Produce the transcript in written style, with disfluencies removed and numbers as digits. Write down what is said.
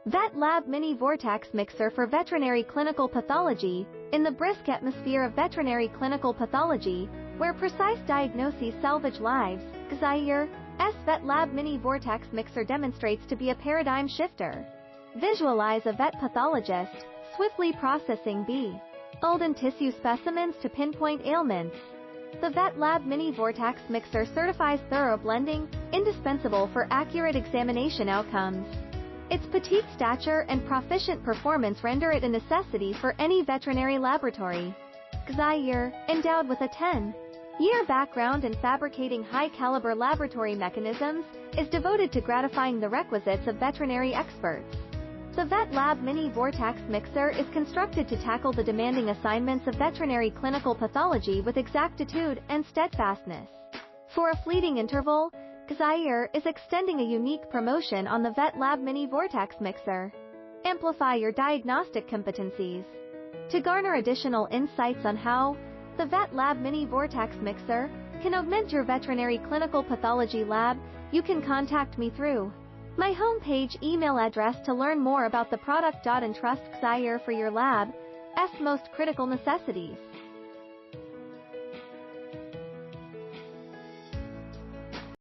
Vet Lab Mini Vortex Mixer for Veterinary Clinical Pathology. In the brisk atmosphere of veterinary clinical pathology, where precise diagnoses salvage lives, GZAIR's Vet Lab Mini Vortex Mixer demonstrates to be a paradigm shifter. Visualize a vet pathologist swiftly processing old and tissue specimens to pinpoint ailments. The Vet Lab Mini Vortex Mixer certifies thorough blending, indispensable for accurate examination outcomes. Its petite stature and proficient performance render it a necessity for any veterinary laboratory. GZAIR, endowed with a 10-year background in fabricating high-caliber laboratory mechanisms, is devoted to gratifying the requisites of veterinary experts. The Vet Lab Mini Vortex Mixer is constructed to tackle the demanding assignments of veterinary clinical pathology with exactitude and steadfastness. For a fleeting interval, GZAIR is extending a unique promotion on the Vet Lab Mini Vortex Mixer. Amplify your diagnostic competencies. To garner additional insights on how the Vet Lab Mini Vortex Mixer can augment your veterinary clinical pathology lab, you can contact me through my homepage email address to learn more about the product. Entrust GZAIR for your lab's most critical necessities.